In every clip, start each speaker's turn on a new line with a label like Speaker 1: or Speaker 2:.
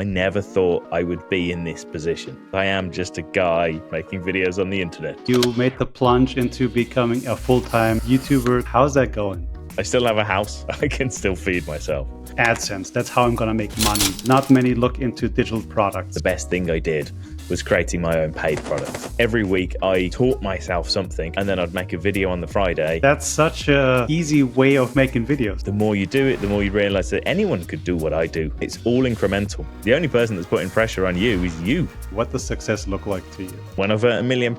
Speaker 1: I never thought I would be in this position. I am just a guy making videos on the internet.
Speaker 2: You made the plunge into becoming a full-time YouTuber. How's that going?
Speaker 1: I still have a house. I can still feed myself.
Speaker 2: AdSense, that's how I'm gonna make money. Not many look into digital products.
Speaker 1: The best thing I did was creating my own paid products. Every week I taught myself something and then I'd make a video on the Friday.
Speaker 2: That's such an easy way of making videos.
Speaker 1: The more you do it, the more you realize that anyone could do what I do. It's all incremental. The only person that's putting pressure on you is you.
Speaker 2: What does success look like to you?
Speaker 1: When I've earned £1 million,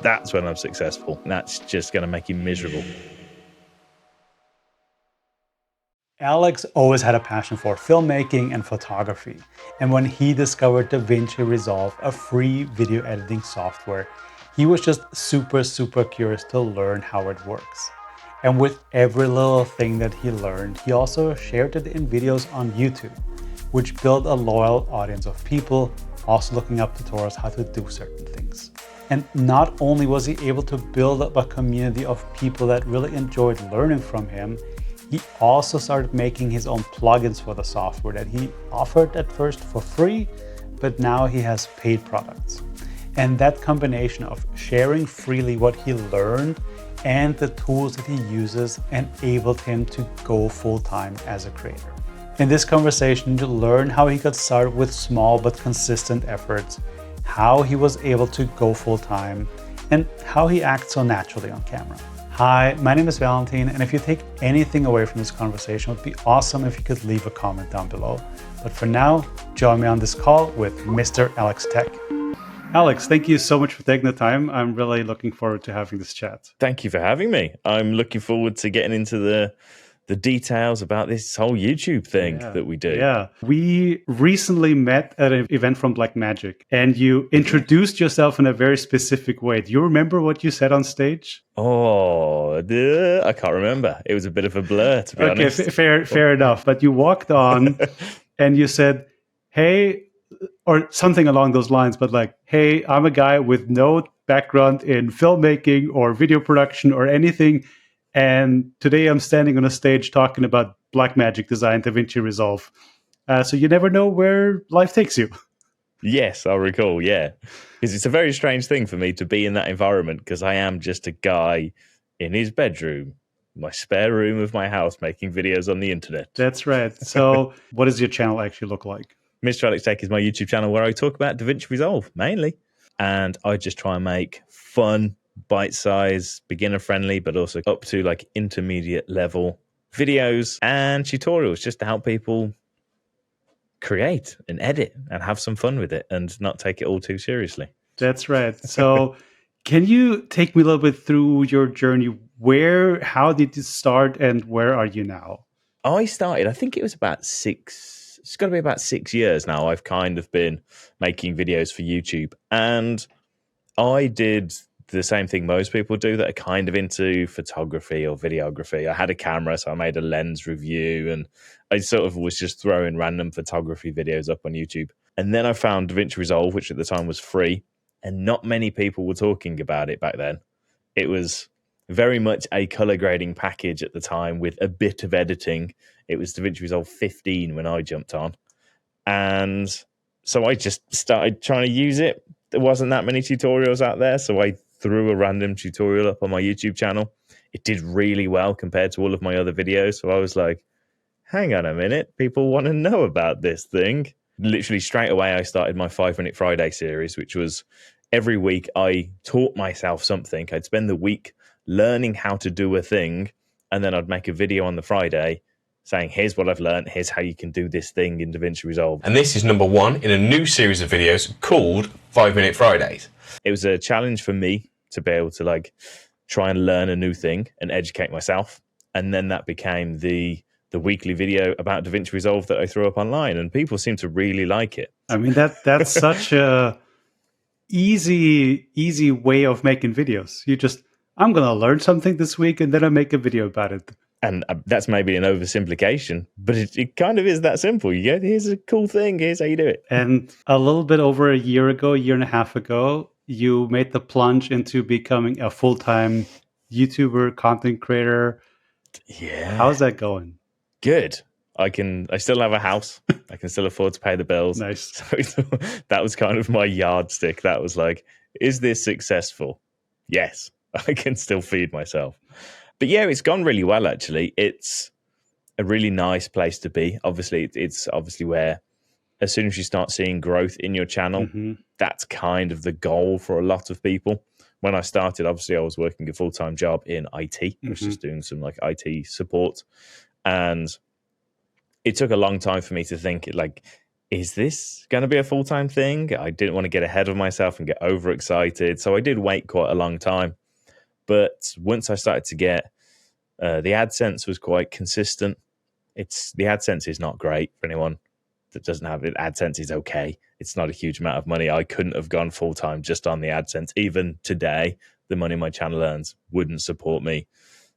Speaker 1: that's when I'm successful. That's just gonna make you miserable.
Speaker 2: Alex always had a passion for filmmaking and photography. And when he discovered DaVinci Resolve, a free video editing software, he was just super curious to learn how it works. And with every little thing that he learned, he also shared it in videos on YouTube, which built a loyal audience of people also looking up tutorials how to do certain things. And not only was he able to build up a community of people that really enjoyed learning from him, he also started making his own plugins for the software that he offered at first for free, but now he has paid products. And that combination of sharing freely what he learned and the tools that he uses enabled him to go full-time as a creator. In this conversation, you'll learn how he got started with small but consistent efforts, how he was able to go full-time, and how he acts so naturally on camera. Hi, my name is Valentin, and if you take anything away from this conversation, it would be awesome if you could leave a comment down below. But for now, join me on this call with MrAlexTech. Alex, thank you so much for taking the time. I'm really looking forward to having this chat.
Speaker 1: Thank you for having me. I'm looking forward to getting into the details about this whole YouTube thing that we do.
Speaker 2: Yeah. We recently met at an event from Blackmagic, and you introduced yourself in a very specific way. Do you remember what you said on stage?
Speaker 1: Oh, I can't remember. It was a bit of a blur, to be honest.
Speaker 2: Okay, fair enough. But you walked on and you said, hey, or something along those lines, but like, hey, I'm a guy with no background in filmmaking or video production or anything. And today I'm standing on a stage talking about Blackmagic design DaVinci Resolve. So you never know where life takes you.
Speaker 1: Yes, I recall, yeah. Because it's a very strange thing for me to be in that environment because I am just a guy in his bedroom, my spare room of my house, making videos on the internet.
Speaker 2: That's right. So what does your channel actually look like?
Speaker 1: MrAlexTech is my YouTube channel where I talk about DaVinci Resolve mainly. And I just try and make fun, bite-size, beginner-friendly, but also up to like intermediate level videos and tutorials just to help people create and edit and have some fun with it and not take it all too seriously.
Speaker 2: That's right. So can you take me a little bit through your journey? How did you start and where are you now?
Speaker 1: I started, I think it was about it's got to be about 6 years now. I've kind of been making videos for YouTube, and I did the same thing most people do that are kind of into photography or videography. I had a camera, so I made a lens review, and I sort of was just throwing random photography videos up on YouTube. And then I found DaVinci Resolve, which at the time was free, and not many people were talking about it back then. It was very much a color grading package at the time with a bit of editing. It was DaVinci Resolve 15 when I jumped on. And so I just started trying to use it. There wasn't that many tutorials out there, so I threw a random tutorial up on my YouTube channel. It did really well compared to all of my other videos. So I was like, hang on a minute, people want to know about this thing. Literally straight away, I started my 5-Minute Friday series, which was every week I taught myself something. I'd spend the week learning how to do a thing, and then I'd make a video on the Friday saying, here's what I've learned, here's how you can do this thing in DaVinci Resolve.
Speaker 3: And this is number 1 in a new series of videos called 5-Minute Fridays.
Speaker 1: It was a challenge for me to be able to like try and learn a new thing and educate myself. And then that became the weekly video about DaVinci Resolve that I threw up online, and people seem to really like it.
Speaker 2: I mean, that's such a easy way of making videos. I'm going to learn something this week and then I make a video about it.
Speaker 1: And that's maybe an oversimplification, but it kind of is that simple. You go, here's a cool thing, here's how you do it.
Speaker 2: And a little bit over a year and a half ago, you made the plunge into becoming a full-time YouTuber, content creator.
Speaker 1: Yeah.
Speaker 2: How's that going?
Speaker 1: Good. I still have a house. I can still afford to pay the bills.
Speaker 2: Nice.
Speaker 1: So that was kind of my yardstick. That was like, is this successful? Yes, I can still feed myself. But yeah, it's gone really well, actually. It's a really nice place to be. Obviously, it's obviously where as soon as you start seeing growth in your channel, that's kind of the goal for a lot of people. When I started, obviously, I was working a full-time job in IT. I was just doing some like IT support. And it took a long time for me to think, like, is this going to be a full-time thing? I didn't want to get ahead of myself and get overexcited. So I did wait quite a long time. But once I started to get the AdSense was quite consistent. The AdSense is not great for anyone that doesn't have it. AdSense is okay. It's not a huge amount of money. I couldn't have gone full-time just on the AdSense. Even today, the money my channel earns wouldn't support me.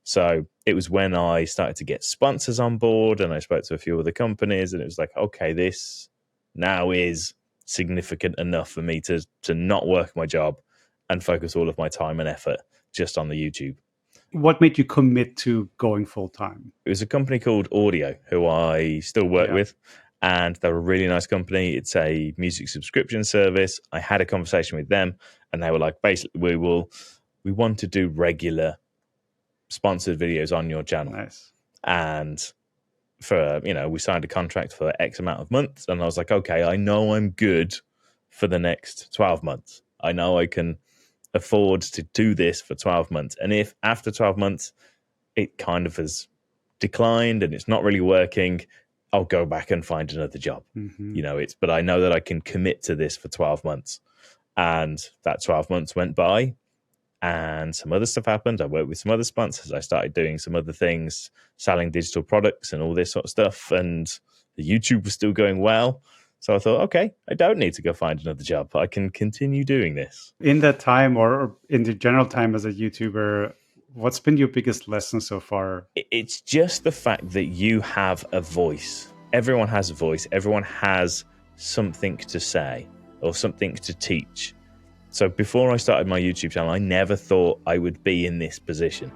Speaker 1: So it was when I started to get sponsors on board and I spoke to a few other companies and it was like, okay, this now is significant enough for me to not work my job and focus all of my time and effort just on the YouTube.
Speaker 2: What made you commit to going full time?
Speaker 1: It was a company called Audio, who I still work with, and they're a really nice company. It's a music subscription service. I had a conversation with them, and they were like, basically, we want to do regular sponsored videos on your channel.
Speaker 2: Nice.
Speaker 1: And for, we signed a contract for X amount of months, and I was like, okay, I know I'm good for the next 12 months. I know I can afford to do this for 12 months. And if after 12 months, it kind of has declined and it's not really working, I'll go back and find another job. But I know that I can commit to this for 12 months. And that 12 months went by and some other stuff happened. I worked with some other sponsors. I started doing some other things, selling digital products and all this sort of stuff. And the YouTube was still going well. So I thought, okay, I don't need to go find another job. I can continue doing this.
Speaker 2: In that time or in the general time as a YouTuber, what's been your biggest lesson so far?
Speaker 1: It's just the fact that you have a voice. Everyone has a voice. Everyone has something to say or something to teach. So before I started my YouTube channel, I never thought I would be in this position.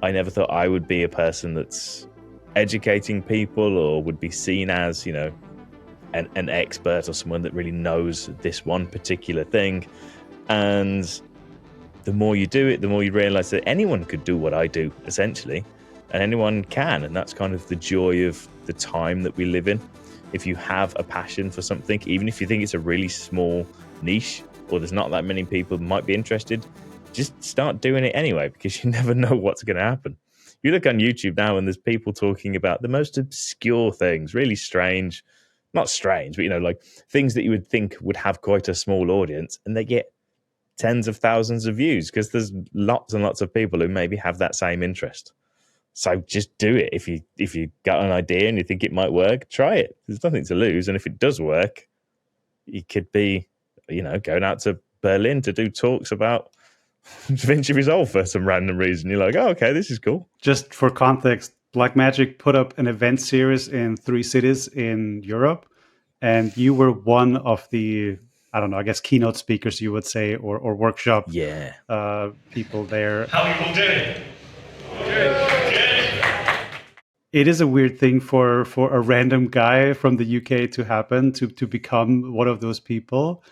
Speaker 1: I never thought I would be a person that's educating people or would be seen as, an expert or someone that really knows this one particular thing. And the more you do it, the more you realize that anyone could do what I do, essentially, and anyone can. And that's kind of the joy of the time that we live in. If you have a passion for something, even if you think it's a really small niche or there's not that many people who might be interested, just start doing it anyway, because you never know what's going to happen. You look on YouTube now and there's people talking about the most obscure things, really strange, not strange, but, like things that you would think would have quite a small audience, and they get tens of thousands of views because there's lots and lots of people who maybe have that same interest. So just do it. If you got an idea and you think it might work, try it. There's nothing to lose. And if it does work, you could be, going out to Berlin to do talks about DaVinci Resolve for some random reason. You're like, oh, okay, this is cool.
Speaker 2: Just for context, Blackmagic put up an event series in 3 cities in Europe, and you were one of the, I don't know, I guess keynote speakers, you would say, or workshop people there.
Speaker 3: How are you all doing? Good.
Speaker 2: It is a weird thing for a random guy from the UK to happen, to become one of those people.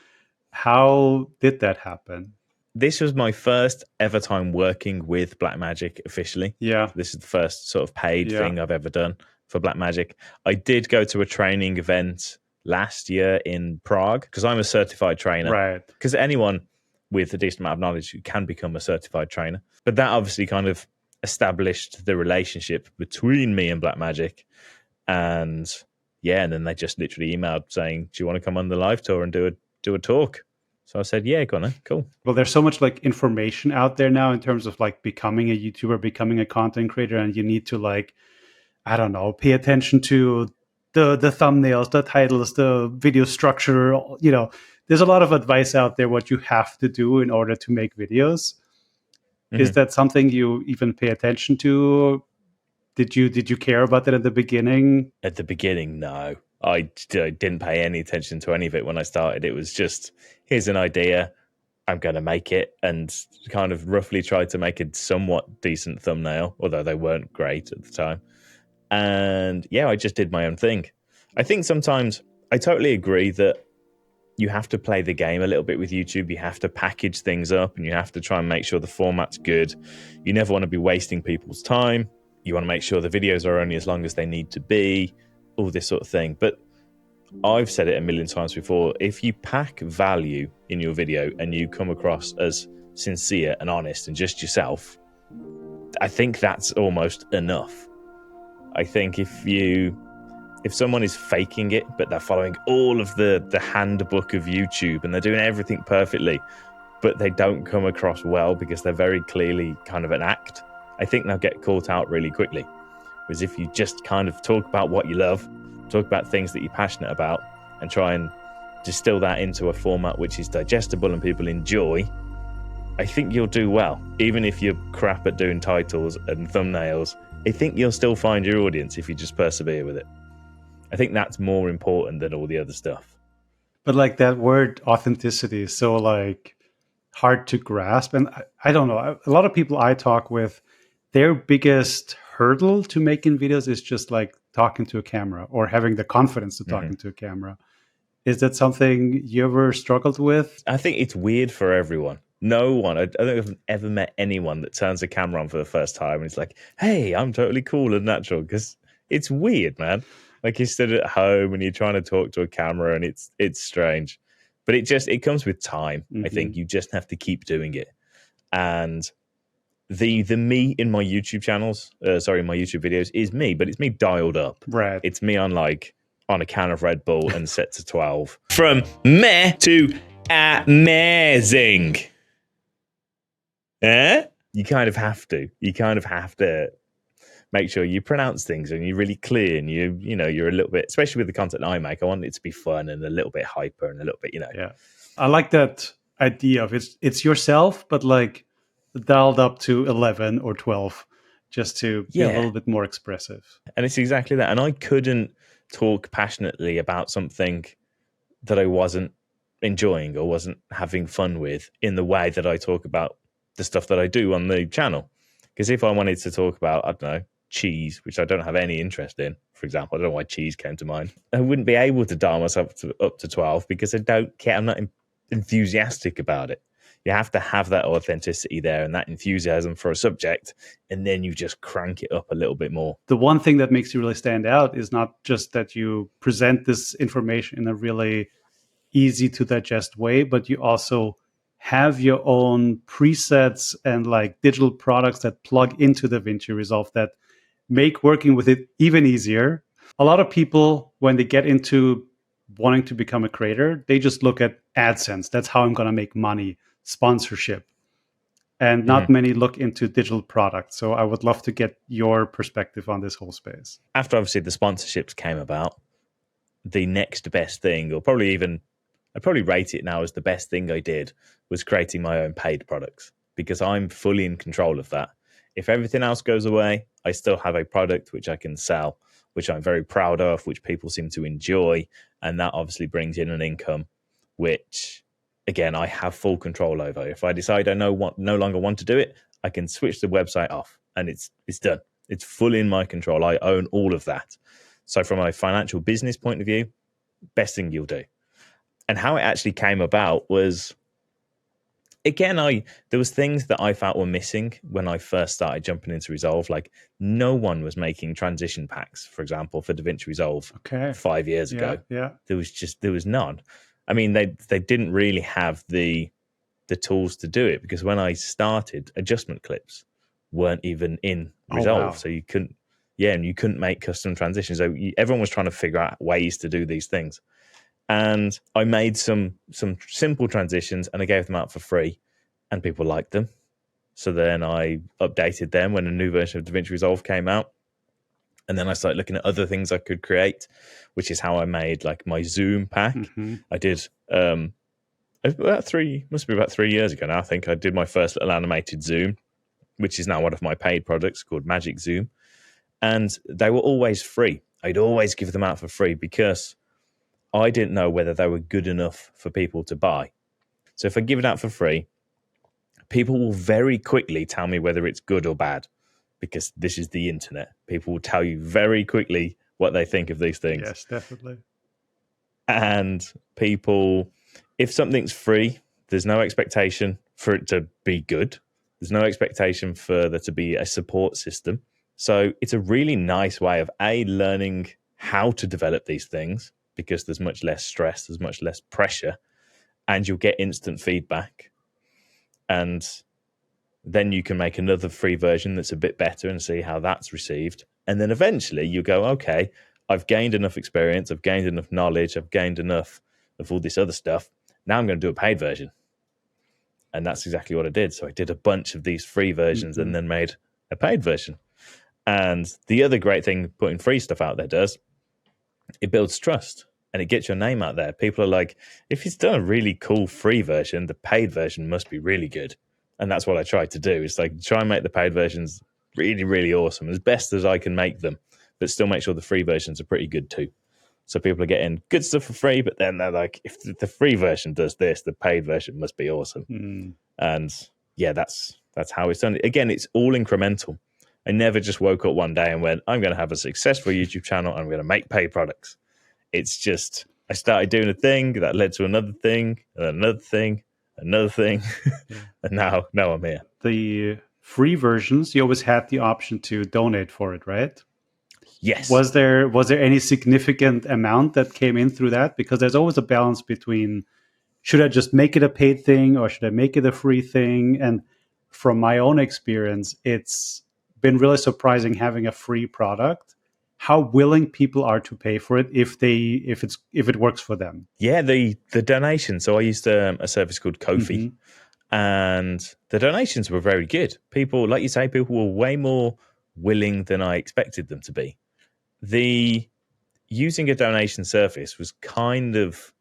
Speaker 2: How did that happen?
Speaker 1: This was my first ever time working with Blackmagic officially.
Speaker 2: Yeah.
Speaker 1: This is the first sort of paid thing I've ever done for Blackmagic. I did go to a training event last year in Prague because I'm a certified trainer.
Speaker 2: Right.
Speaker 1: Because anyone with a decent amount of knowledge can become a certified trainer. But that obviously kind of established the relationship between me and Blackmagic. And and then they just literally emailed saying, do you want to come on the live tour and do a talk? So I said, yeah, go on, cool.
Speaker 2: Well, there's so much information out there now in terms of becoming a YouTuber, becoming a content creator, and you need to I don't know, pay attention to the thumbnails, the titles, the video structure. There's a lot of advice out there what you have to do in order to make videos. Mm-hmm. Is that something you even pay attention to? Did you care about that at the beginning?
Speaker 1: At the beginning, no. I didn't pay any attention to any of it when I started. It was just, here's an idea, I'm going to make it, and kind of roughly tried to make a somewhat decent thumbnail, although they weren't great at the time. And yeah, I just did my own thing. I think sometimes I totally agree that you have to play the game a little bit with YouTube. You have to package things up and you have to try and make sure the format's good. You never want to be wasting people's time. You want to make sure the videos are only as long as they need to be, all this sort of thing. But I've said it a million times before, if you pack value in your video and you come across as sincere and honest and just yourself, I think that's almost enough. I think if someone is faking it, but they're following all of the handbook of YouTube and they're doing everything perfectly, but they don't come across well because they're very clearly kind of an act, I think they'll get caught out really quickly. Whereas if you just kind of talk about what you love, talk about things that you're passionate about, and try and distill that into a format which is digestible and people enjoy, I think you'll do well. Even if you're crap at doing titles and thumbnails, I think you'll still find your audience if you just persevere with it. I think that's more important than all the other stuff.
Speaker 2: But like that word authenticity is so like hard to grasp. And I don't know, a lot of people I talk with, their biggest hurdle to making videos is just like talking to a camera or having the confidence to talking to a camera. Is that something you ever struggled with?
Speaker 1: I think it's weird for everyone. No one, I don't think I've ever met anyone that turns a camera on for the first time and it's like, hey, I'm totally cool and natural, because it's weird, man. Like you stood at home and you're trying to talk to a camera and it's strange. But it comes with time. I think you just have to keep doing it. And the me in my YouTube channels, my YouTube videos is me, but it's me dialed up.
Speaker 2: Right.
Speaker 1: It's me on a can of Red Bull and set to 12. From meh to amazing. You kind of have to. You kind of have to make sure you pronounce things and you're really clear and you're a little bit, especially with the content I make, I want it to be fun and a little bit hyper and a little bit,
Speaker 2: Yeah. I like that idea of it's yourself, but like dialed up to 11 or 12 just to be a little bit more expressive.
Speaker 1: And it's exactly that. And I couldn't talk passionately about something that I wasn't enjoying or wasn't having fun with in the way that I talk about the stuff that I do on the channel. Because if I wanted to talk about, I don't know, cheese, which I don't have any interest in, for example, I don't know why cheese came to mind, I wouldn't be able to dial myself up to 12 because I don't care. I'm not enthusiastic about it. You have to have that authenticity there and that enthusiasm for a subject, and then you just crank it up a little bit more.
Speaker 2: The one thing that makes you really stand out is not just that you present this information in a really easy to digest way, but you also have your own presets and like digital products that plug into DaVinci Resolve that make working with it even easier. A lot of people, when they get into wanting to become a creator, they just look at AdSense. That's how I'm going to make money, sponsorship. And not many look into digital products. So I would love to get your perspective on this whole space.
Speaker 1: After obviously the sponsorships came about, the next best thing, or I'd probably rate it now as the best thing I did, was creating my own paid products, because I'm fully in control of that. If everything else goes away, I still have a product which I can sell, which I'm very proud of, which people seem to enjoy. And that obviously brings in an income, which, again, I have full control over. If I decide I no longer want to do it, I can switch the website off and it's done. It's fully in my control. I own all of that. So from a financial business point of view, best thing you'll do. And how it actually came about was, again, there was things that I felt were missing when I first started jumping into Resolve. Like, no one was making transition packs, for example, for DaVinci Resolve 5 years ago.
Speaker 2: Yeah.
Speaker 1: There was none. I mean, they didn't really have the tools to do it, because when I started, adjustment clips weren't even in Resolve.
Speaker 2: Oh, wow.
Speaker 1: So you couldn't make custom transitions. So everyone was trying to figure out ways to do these things. And I made some simple transitions and I gave them out for free, and people liked them. So then I updated them when a new version of DaVinci Resolve came out. And then I started looking at other things I could create, which is how I made like my Zoom pack. I did about 3 years ago now, I think I did my first little animated Zoom, which is now one of my paid products called Magic Zoom. And they were always free. I'd always give them out for free because I didn't know whether they were good enough for people to buy. So if I give it out for free, people will very quickly tell me whether it's good or bad. because this is the internet. People will tell you very quickly what they think of these things.
Speaker 2: Yes, definitely.
Speaker 1: And people, if something's free, there's no expectation for it to be good. There's no expectation for there to be a support system. So it's a really nice way of learning how to develop these things, because there's much less stress, there's much less pressure, and you'll get instant feedback. And then you can make another free version that's a bit better and see how that's received. And then eventually you go, okay, I've gained enough experience, I've gained enough knowledge, I've gained enough of all this other stuff. Now I'm going to do a paid version. And that's exactly what I did. So I did a bunch of these free versions and then made a paid version. And the other great thing putting free stuff out there does, it builds trust and it gets your name out there. People are like, if he's done a really cool free version, the paid version must be really good. And that's what I try to do. It's like try and make the paid versions really, really awesome, as best as I can make them, but still make sure the free versions are pretty good too. So people are getting good stuff for free, but then they're like, if the free version does this, the paid version must be awesome. And yeah, that's how it's done. Again, it's all incremental. I never just woke up one day and went, I'm going to have a successful YouTube channel. I'm going to make paid products. It's just, I started doing a thing that led to another thing, and another thing, another thing. And now I'm here.
Speaker 2: The free versions, you always had the option to donate for it, right?
Speaker 1: Yes.
Speaker 2: Was there any significant amount that came in through that? Because there's always a balance between, should I just make it a paid thing or should I make it a free thing? And from my own experience, it's been really surprising having a free product, how willing people are to pay for it if it works for them.
Speaker 1: Yeah, the donation. So I used a service called Ko-fi, and the donations were very good. People, like you say, people were way more willing than I expected them to be. The using a donation service was kind of,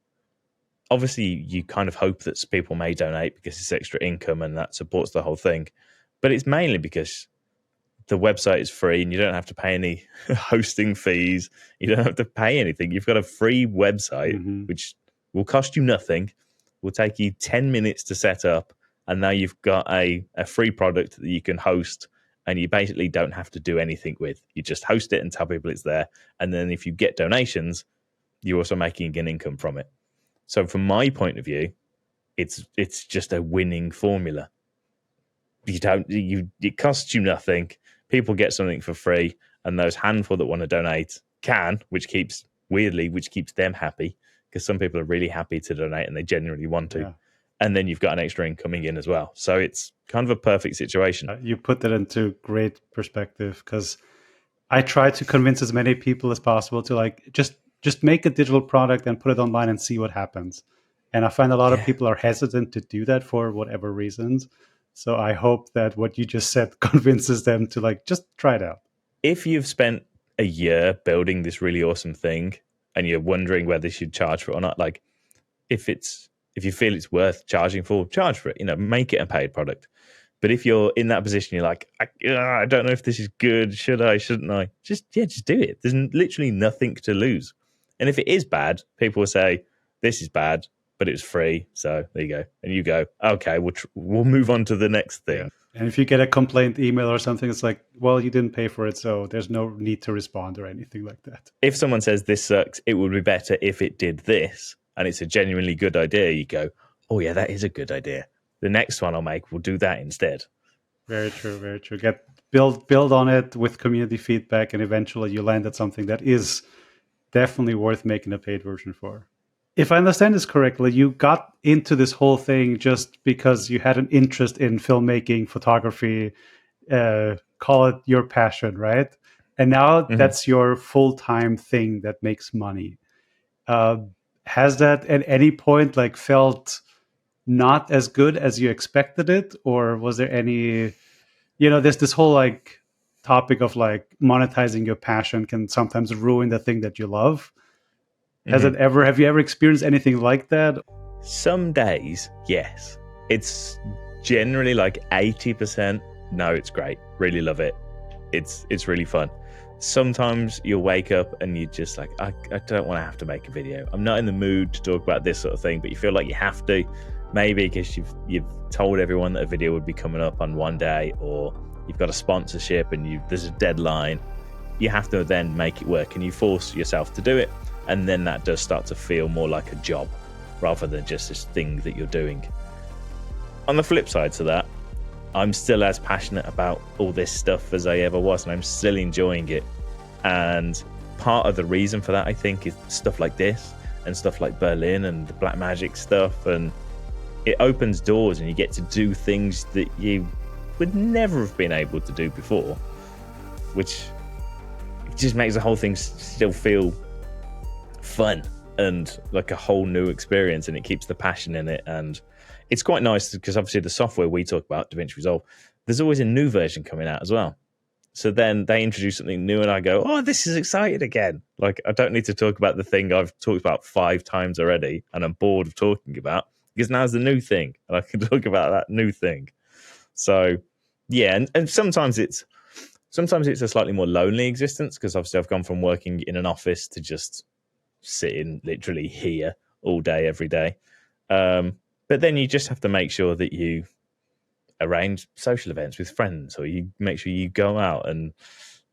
Speaker 1: obviously you kind of hope that people may donate because it's extra income and that supports the whole thing. But it's mainly because the website is free and you don't have to pay any hosting fees. You don't have to pay anything. You've got a free website, which will cost you nothing, will take you 10 minutes to set up. And now you've got a free product that you can host, and you basically don't have to do anything with. You just host it and tell people it's there. And then if you get donations, you're also making an income from it. So from my point of view, it's just a winning formula. It costs you nothing. People get something for free, and those handful that want to donate can, which keeps them happy, because some people are really happy to donate and they genuinely want to. Yeah. And then you've got an extra income coming in as well. So it's kind of a perfect situation.
Speaker 2: You put that into great perspective, because I try to convince as many people as possible to like just make a digital product and put it online and see what happens. And I find a lot of people are hesitant to do that for whatever reasons. So I hope that what you just said convinces them to like, just try it out.
Speaker 1: If you've spent a year building this really awesome thing and you're wondering whether you should charge for it or not, like if you feel it's worth charging for, charge for it, make it a paid product. But if you're in that position, you're like, I don't know if this is good. Should I, shouldn't I? Just do it. There's literally nothing to lose. And if it is bad, people will say, this is bad, but it was free. So there you go. And you go, okay, we'll move on to the next thing.
Speaker 2: Yeah. And if you get a complaint email or something, it's like, well, you didn't pay for it, so there's no need to respond or anything like that.
Speaker 1: If someone says this sucks, it would be better if it did this, and it's a genuinely good idea, you go, oh yeah, that is a good idea. The next one I'll make will do that instead.
Speaker 2: Very true, very true. Build on it with community feedback, and eventually you land at something that is definitely worth making a paid version for. If I understand this correctly, you got into this whole thing just because you had an interest in filmmaking, photography, call it your passion, right? And now that's your full-time thing that makes money. Has that at any point like felt not as good as you expected it? Or was there any, there's this whole like topic of like monetizing your passion can sometimes ruin the thing that you love. Have you ever experienced anything like that?
Speaker 1: Some days, yes. It's generally like 80%. No, it's great. Really love it. It's really fun. Sometimes you'll wake up and you're just like, I don't want to have to make a video. I'm not in the mood to talk about this sort of thing, but you feel like you have to, maybe because you've told everyone that a video would be coming up on one day, or you've got a sponsorship and there's a deadline, you have to then make it work, and you force yourself to do it, and then that does start to feel more like a job rather than just this thing that you're doing. On the flip side to that, I'm still as passionate about all this stuff as I ever was, and I'm still enjoying it. And part of the reason for that, I think, is stuff like this and stuff like Berlin and the Black Magic stuff, and it opens doors and you get to do things that you would never have been able to do before, which just makes the whole thing still feel fun and like a whole new experience, and it keeps the passion in it. And it's quite nice because obviously the software we talk about, DaVinci Resolve, there's always a new version coming out as well. So then they introduce something new and I go, oh, this is exciting again. Like, I don't need to talk about the thing I've talked about 5 times already and I'm bored of talking about, because now's the new thing and I can talk about that new thing. So yeah, and sometimes it's a slightly more lonely existence, because obviously I've gone from working in an office to just sitting literally here all day, every day. But then you just have to make sure that you arrange social events with friends, or you make sure you go out and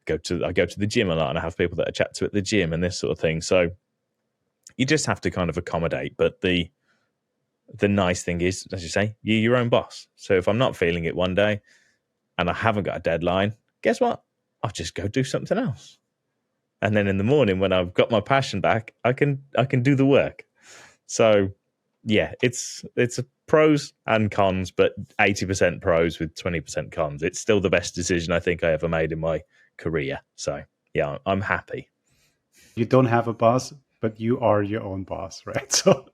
Speaker 1: I go to the gym a lot, and I have people that I chat to at the gym and this sort of thing. So you just have to kind of accommodate. But the nice thing is, as you say, you're your own boss. So if I'm not feeling it one day and I haven't got a deadline, guess what? I'll just go do something else. And then in the morning, when I've got my passion back, I can do the work. So yeah, it's a pros and cons, but 80% pros with 20% cons. It's still the best decision I think I ever made in my career. So yeah, I'm happy.
Speaker 2: You don't have a boss, but you are your own boss, right? So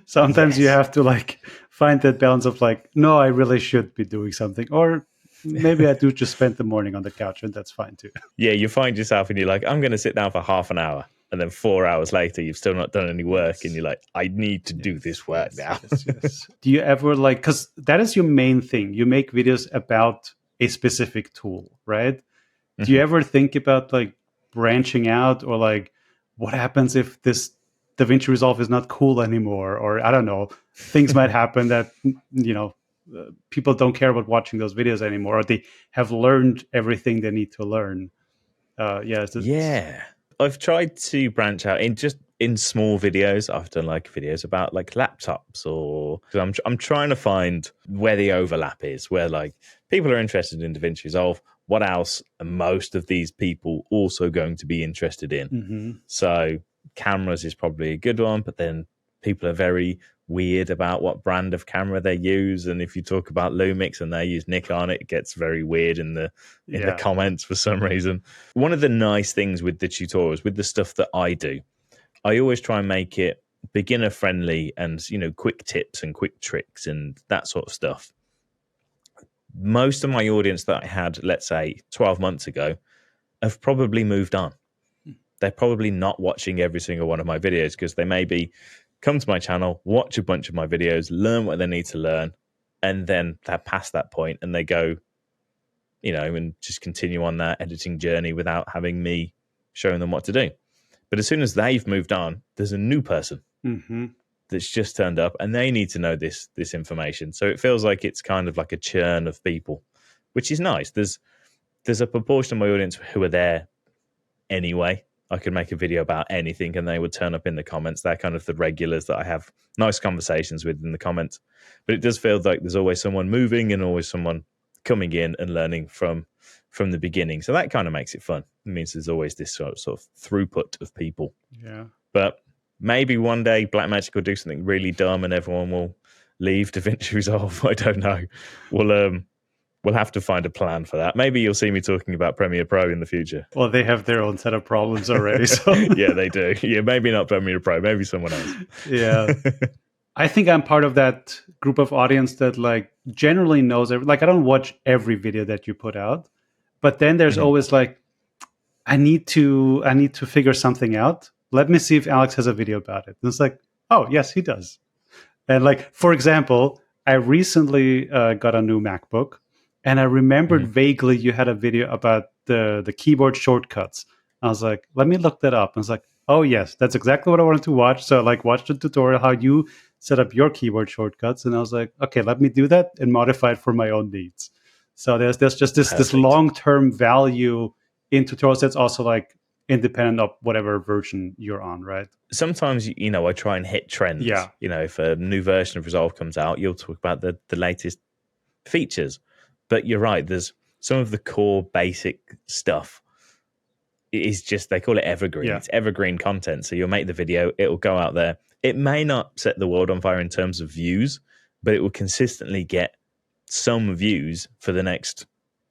Speaker 2: sometimes you have to like find that balance of like, no, I really should be doing something, or maybe I do just spend the morning on the couch, and that's fine too.
Speaker 1: Yeah, you find yourself and you're like, I'm going to sit down for half an hour. And then 4 hours later, you've still not done any work. Yes. And you're like, I need to do this work now.
Speaker 2: Yes. Do you ever like, because that is your main thing. You make videos about a specific tool, right? Mm-hmm. Do you ever think about like branching out, or like what happens if this DaVinci Resolve is not cool anymore? Or I don't know, things might happen that, people don't care about watching those videos anymore, or they have learned everything they need to learn.
Speaker 1: I've tried to branch out in small videos. I've done like videos about like laptops, or I'm trying to find where the overlap is, where like people are interested in DaVinci Resolve. What else are most of these people also going to be interested in? Mm-hmm. So cameras is probably a good one, but then people are very weird about what brand of camera they use, and if you talk about Lumix and they use Nikon, it gets very weird in the comments for some reason. One of the nice things with the tutorials, with the stuff that I do, I always try and make it beginner friendly and quick tips and quick tricks and that sort of stuff. Most of my audience that I had, let's say 12 months ago, have probably moved on. They're probably not watching every single one of my videos, because they maybe come to my channel, watch a bunch of my videos, learn what they need to learn, and then they're past that point and they go, and just continue on their editing journey without having me showing them what to do. But as soon as they've moved on, there's a new person that's just turned up, and they need to know this information. So it feels like it's kind of like a churn of people, which is nice. There's a proportion of my audience who are there anyway. I could make a video about anything and they would turn up in the comments. They're kind of the regulars that I have nice conversations with in the comments. But it does feel like there's always someone moving and always someone coming in and learning from the beginning. So that kind of makes it fun. It means there's always this sort of throughput of people.
Speaker 2: Yeah.
Speaker 1: But maybe one day Blackmagic will do something really dumb and everyone will leave DaVinci Resolve. I don't know. We'll have to find a plan for that. Maybe you'll see me talking about Premiere Pro in the future.
Speaker 2: Well, they have their own set of problems already. So
Speaker 1: yeah, they do. Yeah, maybe not Premiere Pro, maybe someone else.
Speaker 2: Yeah. I think I'm part of that group of audience that like generally knows I don't watch every video that you put out, but then there's always like, I need to figure something out. Let me see if Alex has a video about it. And it's like, oh yes, he does. And like, for example, I recently got a new MacBook. And I remembered vaguely you had a video about the keyboard shortcuts. I was like, let me look that up. I was like, oh, yes, that's exactly what I wanted to watch. So I watched the tutorial, how you set up your keyboard shortcuts. And I was like, okay, let me do that and modify it for my own needs. So there's just this
Speaker 1: Perfect.
Speaker 2: long-term value in tutorials that's also like independent of whatever version you're on, right?
Speaker 1: Sometimes, I try and hit trends.
Speaker 2: Yeah.
Speaker 1: If a new version of Resolve comes out, you'll talk about the latest features. But you're right, there's some of the core basic stuff is just, they call it evergreen.
Speaker 2: Yeah.
Speaker 1: It's evergreen content. So you'll make the video, it'll go out there. It may not set the world on fire in terms of views, but it will consistently get some views for the next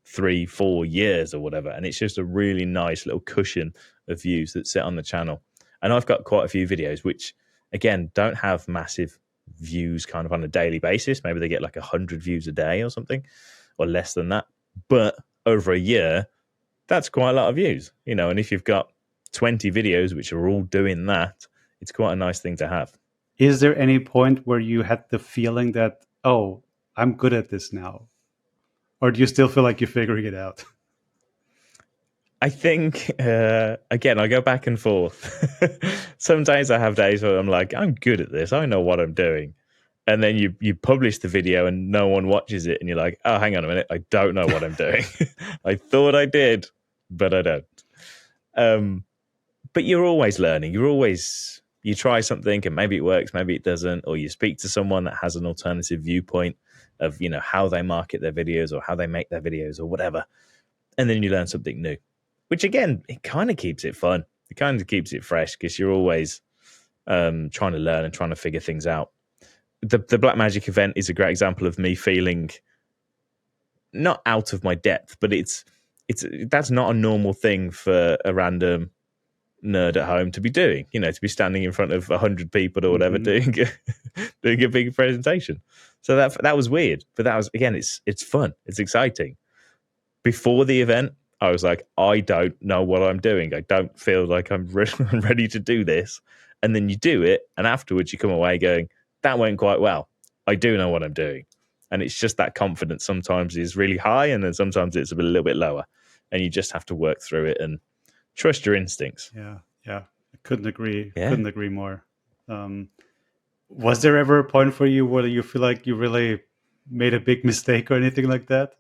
Speaker 1: 3-4 years or whatever. And it's just a really nice little cushion of views that sit on the channel. And I've got quite a few videos which, again, don't have massive views kind of on a daily basis. Maybe they get like 100 views a day or something, or less than that. But over a year, that's quite a lot of views, and if you've got 20 videos which are all doing that, it's quite a nice thing to have.
Speaker 2: Is there any point where you had the feeling that, oh, I'm good at this now? Or do you still feel like you're figuring it out?
Speaker 1: I think, again, I go back and forth. Some days I have days where I'm like, I'm good at this. I know what I'm doing. And then you publish the video and no one watches it. And you're like, oh, hang on a minute. I don't know what I'm doing. I thought I did, but I don't. But you're always learning. You try something and maybe it works, maybe it doesn't. Or you speak to someone that has an alternative viewpoint of, how they market their videos or how they make their videos or whatever. And then you learn something new, which again, it kind of keeps it fun. It kind of keeps it fresh because you're always trying to learn and trying to figure things out. The Blackmagic event is a great example of me feeling not out of my depth, but that's not a normal thing for a random nerd at home to be doing, to be standing in front of 100 people or whatever, doing a big presentation. So that was weird, but that was, again, it's fun. It's exciting. Before the event, I was like, I don't know what I'm doing. I don't feel like I'm ready to do this. And then you do it, and afterwards you come away going, that went quite well. I do know what I'm doing. And it's just that confidence sometimes is really high, and then sometimes it's a little bit lower. And you just have to work through it and trust your instincts.
Speaker 2: Yeah. I couldn't agree. Yeah. Couldn't agree more. Was there ever a point for you where you feel like you really made a big mistake or anything like that?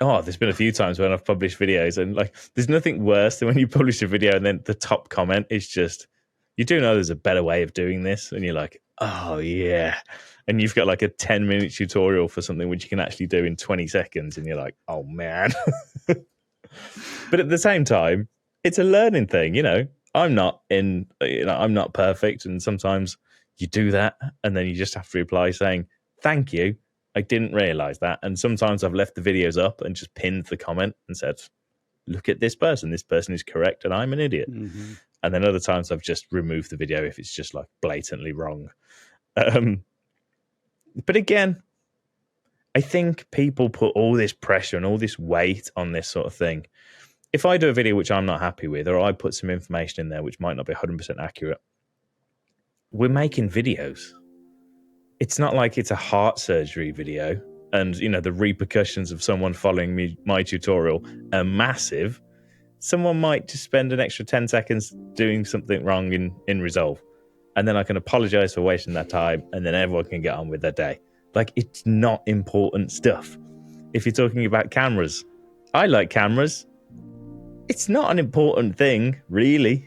Speaker 1: Oh, there's been a few times when I've published videos, and like, there's nothing worse than when you publish a video and then the top comment is just, you do know there's a better way of doing this, and you're like, oh yeah, and you've got like a 10-minute tutorial for something which you can actually do in 20 seconds, and you're like, oh man. But at the same time, it's a learning thing. I'm not perfect, and sometimes you do that and then you just have to reply saying, thank you, I didn't realize that. And sometimes I've left the videos up and just pinned the comment and said, look at this person is correct and I'm an idiot. And then other times I've just removed the video if it's just like blatantly wrong. But again, I think people put all this pressure and all this weight on this sort of thing. If I do a video which I'm not happy with, or I put some information in there which might not be 100% accurate, we're making videos. It's not like it's a heart surgery video and, the repercussions of someone following my tutorial are massive. Someone might just spend an extra 10 seconds doing something wrong in Resolve. And then I can apologize for wasting that time, and then everyone can get on with their day. Like, it's not important stuff. If you're talking about cameras, I like cameras. It's not an important thing, really,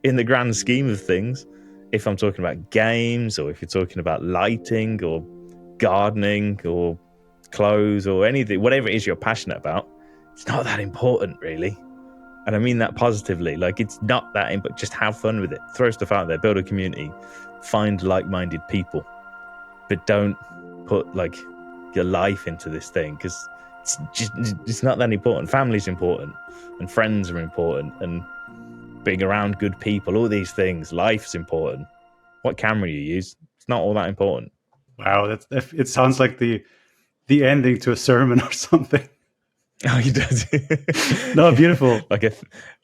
Speaker 1: in the grand scheme of things. If I'm talking about games, or if you're talking about lighting, or gardening, or clothes, or anything, whatever it is you're passionate about, it's not that important, really. And I mean that positively. Like, it's not that important. Just have fun with it. Throw stuff out there. Build a community. Find like-minded people. But don't put, like, your life into this thing, because it's not that important. Family's important. And friends are important. And being around good people. All these things. Life's important. What camera you use, it's not all that important.
Speaker 2: Wow, it sounds like the ending to a sermon or something.
Speaker 1: Oh, he does.
Speaker 2: No, beautiful.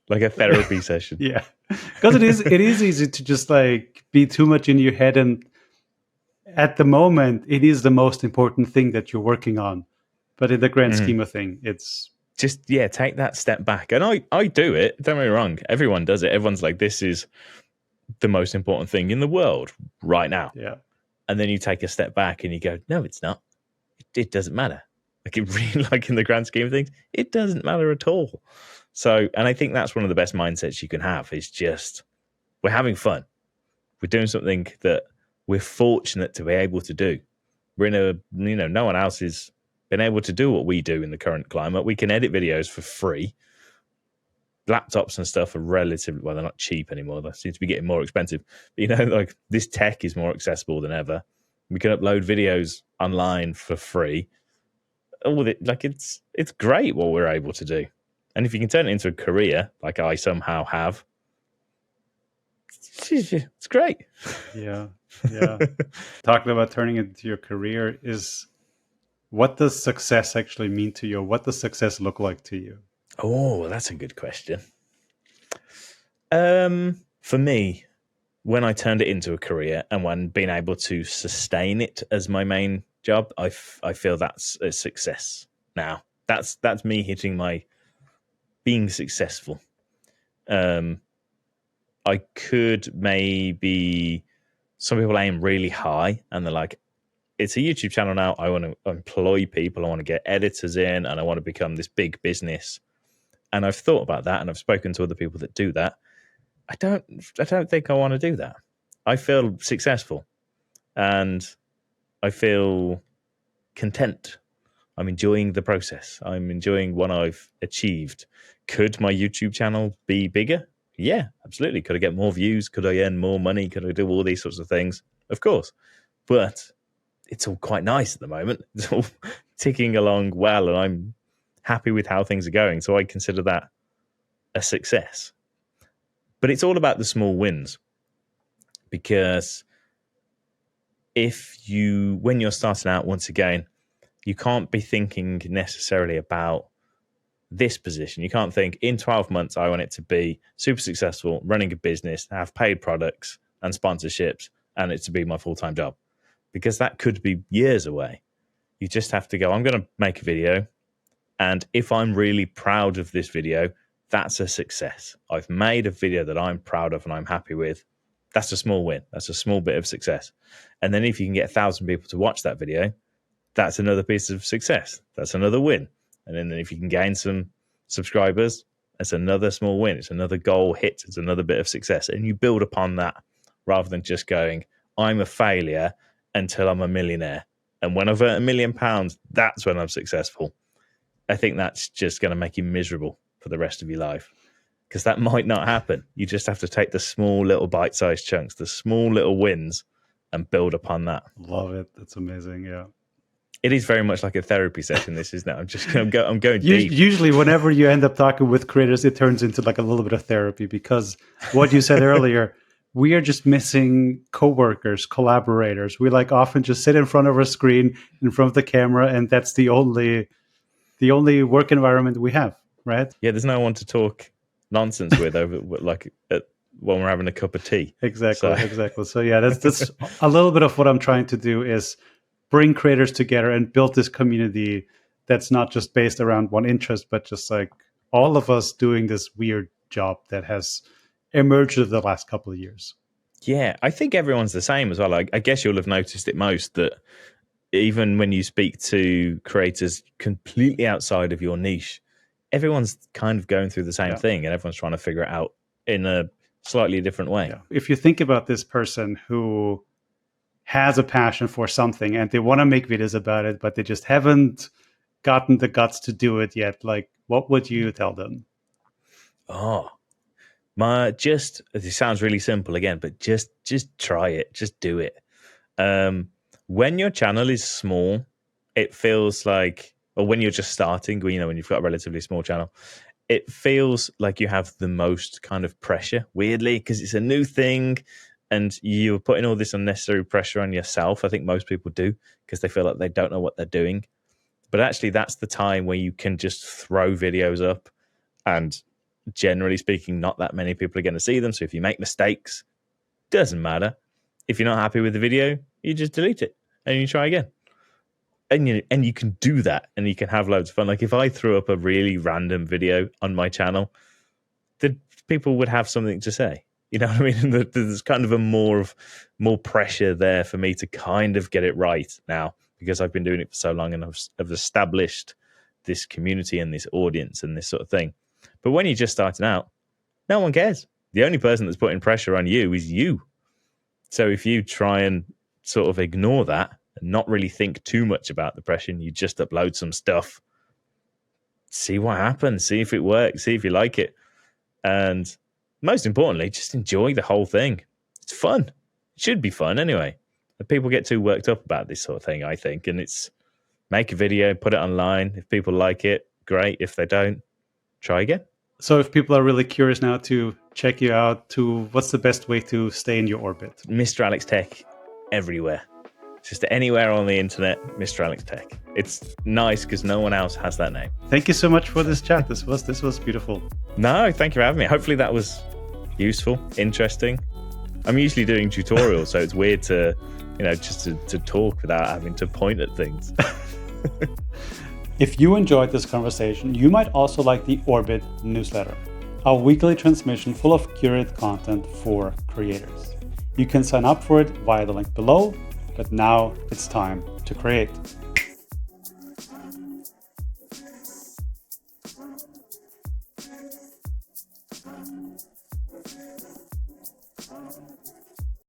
Speaker 1: like a therapy session.
Speaker 2: Yeah, because it is easy to just like be too much in your head, and at the moment it is the most important thing that you're working on, but in the grand scheme of things, it's
Speaker 1: just, take that step back. And I do it, don't get me wrong, everyone does it. Everyone's like, this is the most important thing in the world right now.
Speaker 2: Yeah.
Speaker 1: And then you take a step back and you go, no, it's not. It doesn't matter. Like it really, like in the grand scheme of things, it doesn't matter at all. So, and I think that's one of the best mindsets you can have is just, we're having fun. We're doing something that we're fortunate to be able to do. We're in a, no one else has been able to do what we do in the current climate. We can edit videos for free. Laptops and stuff are relatively, well, they're not cheap anymore. They seem to be getting more expensive. But, like this tech is more accessible than ever. We can upload videos online for free. It's great what we're able to do. And if you can turn it into a career, like I somehow have, it's great.
Speaker 2: Yeah. Talking about turning it into your career, is what does success actually mean to you? What does success look like to you?
Speaker 1: Oh, that's a good question. For me, when I turned it into a career and when being able to sustain it as my main job, I feel that's a success. Now, that's me hitting my being successful. I could maybe, some people aim really high and they're like, it's a YouTube channel now. I want to employ people. I want to get editors in and I want to become this big business. And I've thought about that and I've spoken to other people that do that. I don't think I want to do that. I feel successful and I feel content. I'm enjoying the process. I'm enjoying what I've achieved. Could my YouTube channel be bigger? Yeah, absolutely. Could I get more views? Could I earn more money? Could I do all these sorts of things? Of course. But it's all quite nice at the moment. It's all ticking along well, and I'm happy with how things are going. So I consider that a success. But it's all about the small wins. Because when you're starting out, once again, you can't be thinking necessarily about this position. You can't think in 12 months, I want it to be super successful, running a business, have paid products and sponsorships, and it to be my full-time job. Because that could be years away. You just have to go, I'm going to make a video. And if I'm really proud of this video, that's a success. I've made a video that I'm proud of and I'm happy with. That's a small win. That's a small bit of success. And then if you can get 1,000 people to watch that video, that's another piece of success. That's another win. And then if you can gain some subscribers, that's another small win. It's another goal hit. It's another bit of success. And you build upon that rather than just going, I'm a failure until I'm a millionaire. And when I've earned £1 million, that's when I'm successful. I think that's just going to make you miserable for the rest of your life because that might not happen. You just have to take the small little bite-sized chunks, the small little wins, and build upon that.
Speaker 2: Love it. That's amazing. Yeah.
Speaker 1: It is very much like a therapy session. This is now. I'm going deep.
Speaker 2: Usually, whenever you end up talking with creators, it turns into like a little bit of therapy because what you said earlier, we are just missing coworkers, collaborators. We like often just sit in front of a screen, in front of the camera, and that's the only work environment we have, right?
Speaker 1: Yeah, there's no one to talk nonsense with over when we're having a cup of tea.
Speaker 2: Exactly. So yeah, that's a little bit of what I'm trying to do is bring creators together and build this community that's not just based around one interest, but just like all of us doing this weird job that has emerged over the last couple of years.
Speaker 1: Yeah, I think everyone's the same as well. I guess you'll have noticed it most that even when you speak to creators completely outside of your niche, everyone's kind of going through the same thing and everyone's trying to figure it out in a slightly different way.
Speaker 2: Yeah. If you think about this person who has a passion for something and they want to make videos about it, but they just haven't gotten the guts to do it yet, like what would you tell them?
Speaker 1: It sounds really simple again, but just try it. Just do it. When your channel is small, it feels like, or when you're just starting, when you've got a relatively small channel, it feels like you have the most kind of pressure, weirdly, because it's a new thing and you're putting all this unnecessary pressure on yourself. I think most people do because they feel like they don't know what they're doing. But actually, that's the time where you can just throw videos up and generally speaking, not that many people are going to see them. So if you make mistakes, doesn't matter. If you're not happy with the video, you just delete it and you try again. And you can do that and you can have loads of fun. Like if I threw up a really random video on my channel, then people would have something to say. You know what I mean? There's kind of more pressure there for me to kind of get it right. Now, because I've been doing it for so long and I've established this community and this audience and this sort of thing. But when you're just starting out, no one cares. The only person that's putting pressure on you is you. So if you try and sort of ignore that and not really think too much about the pressure, and you just upload some stuff, see what happens, see if it works, see if you like it. And most importantly, just enjoy the whole thing. It's fun. It should be fun anyway. But people get too worked up about this sort of thing, I think. And it's make a video, put it online. If people like it, great. If they don't, try again.
Speaker 2: So if people are really curious now to check you out, what's the best way to stay in your orbit?
Speaker 1: MrAlexTech everywhere. Just anywhere on the internet, MrAlexTech. It's nice because no one else has that name.
Speaker 2: Thank you so much for this chat. This was beautiful.
Speaker 1: No, thank you for having me. Hopefully that was useful, interesting. I'm usually doing tutorials, so it's weird to, just to talk without having to point at things.
Speaker 2: If you enjoyed this conversation, you might also like the Orbit newsletter, our weekly transmission full of curated content for creators. You can sign up for it via the link below, but now it's time to create.